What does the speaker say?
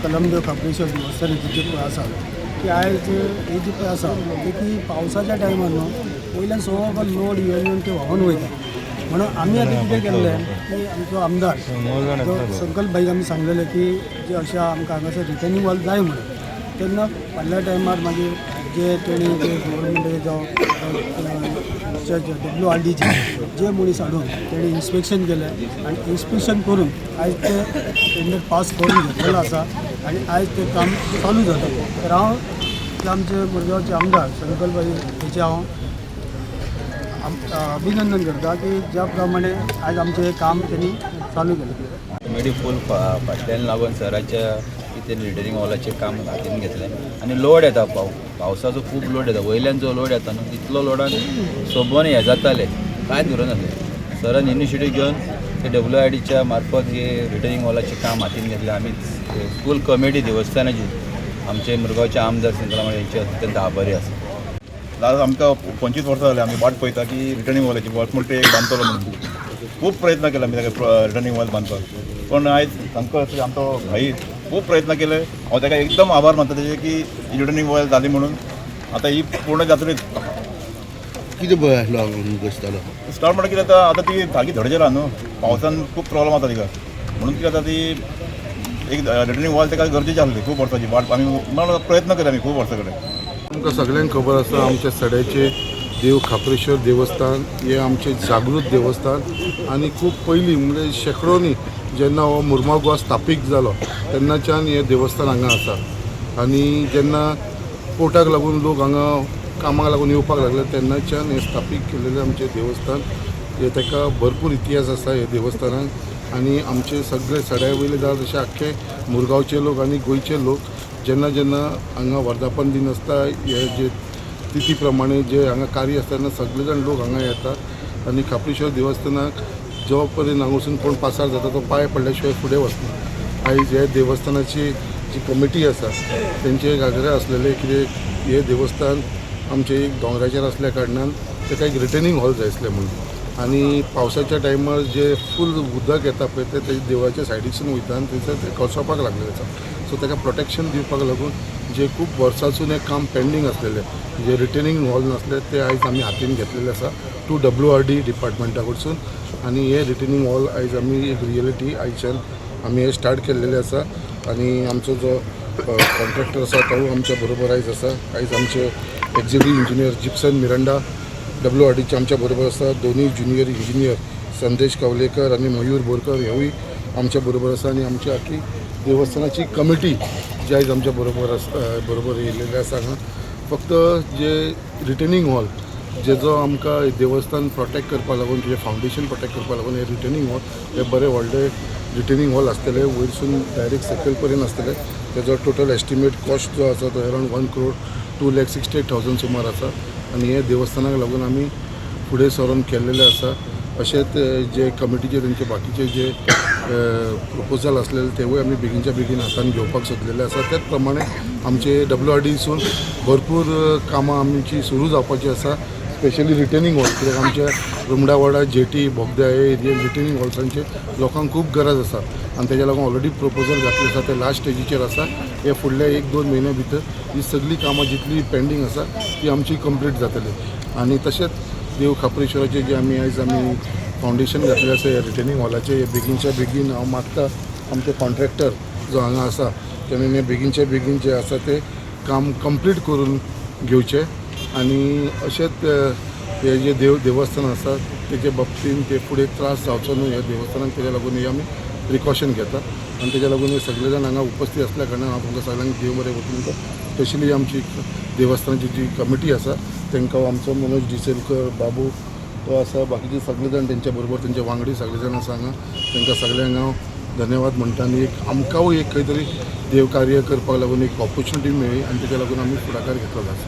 कलमदेव खापरेश्वर देवस्थानाची जी पळय आसा की आयज ही जी पळय आसा की पावसाच्या टायमार न्हू वयल्यान सगळो लोड येवन ते व्हांवून वयता. म्हणून आमी आतां कितें केल्लें की आमचो आमदार जो संकल्प भाईक आमी सांगलेले की जे अशें आमकां हांगासर रिटर्निंग वॉल जाय म्हणून. तेन्ना फाटल्या टायमार मागीर जे तेणी जे गव्हर्मेंटाचे जावं WRDचे जे मनीस हाडून तेणी इन्स्पेक्शन केलें आनी इन्स्पेक्शन करून आयज ते टेंडर पास करून घेतलेलो आसा आनी आयज तें काम चालू जाता. तर हांव जे आमचे मुरगांवचे आमदार संकल्प भाई हेचे हांव अभिनंदन करता की ज्या प्रमाणे आज आमचें हें काम त्यांनी चालू केलें. मेडी फूल फाटल्यान लागून सराच्या इथे रिटर्निंग वॉलाचें काम हातीन घेतलें आनी लोड येता पावसाचो खूब लोड येता. वयल्यान जो लोड येता न्हू तितलो लोडान सोबोन हें जातालें कांयच उरनासलें. सरान इनिशिएटीव घेवन ते WRDच्या मार्फत हे रिटर्निंग वॉलाचें काम हातीन घेतलें. आमी स्कूल कमिटी देवस्थानाची आमचे मुरगांवचे आमदार संकल्प यांचे अत्यंत आभारी आसा. आज आमकां 25 वर्सां जालीं आमी वाट पळयता की रिटर्निंग वॉलाची वॉचमोटे एक बांदतलो म्हणून खूब प्रयत्न केला आमी ताका रिटर्निंग वॉल बांदपाक. पण आयज सामको आमचो भाई खूब प्रयत्न केले. हांव ताका एकदम आभार मानता तेजे की रिटर्निंग वॉल जाली म्हणून. आतां ही पूर्ण जातरीच कितें बसतालो स्टार्ट म्हणटा कितें जाता आतां ती धागी धडचेर आहा न्हू पावसान खूब प्रॉब्लम जाता तिका. म्हणून कितें जाता ती एक रिटर्निंग वॉल ताका गरजेची आसली खूब वर्सांची वाट आमी प्रयत्न केले आमी खूब वर्सां कडेन. आमकां सगळ्यांक खबर आसा आमच्या सड्याचे देव खापरेश्वर देवस्थान हे आमचे जागृत देवस्थान आनी खूब पयलीं म्हणजे शेकडोनी जेन्ना हो मुर्मा गोवा स्थापीत जालो तेन्नाच्यान हे देवस्थान हांगा आसा. आनी जेन्ना पोर्टाक लागून लोक हांगा कामाक लागून येवपाक लागले तेन्नाच्यान हे स्थापीत केलेलें आमचें देवस्थान. हे ताका भरपूर इतिहास आसा हे देवस्थानाक आनी आमचे सगळे सड्या वयले जावं तशें आख्खे मुरगांवचे लोक आनी गोंयचे लोक जेन्ना जेन्ना हांगा वर्धापन दिन आसता हे जे तिथी प्रमाणे जे हांगा कार्य आसता तेन्ना सगळे जाण लोक हांगा येतात आनी खापरेश्वर देवस्थानाक जो पर्यंत हांगा वचून कोण पासार जाता तो पांय पडल्या शिवाय फुडें वचना. आयज हे देवस्थानाची जी कमिटी आसा तेंचे गागरे आसलेले कितें हे देवस्थान आमचे एक दोंगराचेर आसल्या कारणान ताका एक रिटर्निंग हॉल जाय आसलें म्हणून. आनी पावसाच्या टायमार जे फूल उदक येता पळय ते देवाच्या सायडीसून वयता आनी थंयसर ते कोसळपाक लागलेले आसा. सो ताका प्रोटेक्शन दिवपाक लागून जे खूब वर्सांसून एक काम पेंडींग आसलेलें जे रिटर्निंग हॉल नासले ते आयज आमी हातीन घेतलेले आसा टू WRD डिपार्टमेंटा कडसून. आनी हे रिटर्निंग हॉल आयज आमी एक रियलिटी आयच्यान आमी हे स्टार्ट केल्लेले आसा. आनी आमचो जो कॉन्ट्रॅक्टर आसा तो आमच्या बरोबर आयज आसा. आयज आमचे एक्झिक्युटीव इंजिनियर जिप्सन मिरांडा WRDचे आमच्या बरोबर आसा. दोनूय ज्युनियर इंजिनियर संदेश कवलेकर आनी मयूर बोरकर हेवूय आमच्या बरोबर आसा. आनी आमची आख्खी देवस्थानाची कमिटी जी आयज आमच्या बरोबर येयलेली आसा हांगा. फक्त जे रिटर्निंग हॉल जेजो आमकां देवस्थान प्रोटेक्ट करपा लागून तुजें फावंडेशन प्रोटेक्ट करपा लागून हे रिटर्निंग हॉल हे बरे व्हडले रिटर्निंग हॉल आसतले. वयरसून डायरेक्ट सकयल पर्यंत आसतले. तेजो टोटल एस्टिमेट कॉस्ट जो आसा तो अरावंड 1,02,68,000 सुमार आसा. आनी हे देवस्थानाक लागून आमी फुडें सरून केल्लेले आसा. अशेंच जे कमिटीचे तेंचे बाकीचे जे प्रपोजल आसलेले तेवूय आमी बेगीनच्या बेगीन हातान घेवपाक सोदलेले आसा. त्याच प्रमाणे आमचे WRDसून भरपूर कामां आमची सुरू जावपाची आसा. स्पेशली रिटर्निंग हॉल कित्याक आमच्या रुमडावाडा जेटी बोगद्या हे एरियेन रिटर्निंग हॉल्सांचे लोकांक खूब गरज आसा आनी तेज्या लागून ऑलरेडी प्रपोजल घातले आसा ते लास्ट स्टेजीचेर आसा. हे फुडल्या 1-2 म्हयन्या भितर ही सगळी कामां जितली पेंडींग आसा ती आमची कंप्लीट जातली. आनी तशेंच देव खापरेश्वराचे जे आमी फावंडेशन घातलें आसा ह्या रिटर्निंग हॉलाचे हे बेगीनच्या बेगीन हांव मागता आमचे कॉन्ट्रॅक्टर जो हांगा आसा तेणें हे बेगीनच्या बेगीन जे आसा ते काम कंप्लीट करून घेवचें. आनी अशेंच हे जे देवस्थान आसा तेजे बाबतीन ते फुडें त्रास जावचो न्हू ह्या देवस्थानाक तेज्या लागून हे आमी प्रिकॉशन घेता. आनी तेज्या लागून हे सगळे जाण हांगा उपस्थित आसल्या कारणान हांव तुमकां सगळ्यांक देव बरें वचून स्पेशली आमची देवस्थानाची जी कमिटी आसा तांकां आमचो मनोज डिसेलकर बाबू तो आसा बाकीचे सगळे जाण तेंच्या बरोबर तेंचे वांगडी सगळे जाण आसा हांगा तांकां सगळ्यांक हांव धन्यवाद म्हणटा. आनी एक आमकांय एक खंय तरी देव कार्य करपाक लागून एक ऑपॉर्च्युनिटी मेळ्ळी आनी तेज्या लागून आमी फुडाकार घेतलो आसा.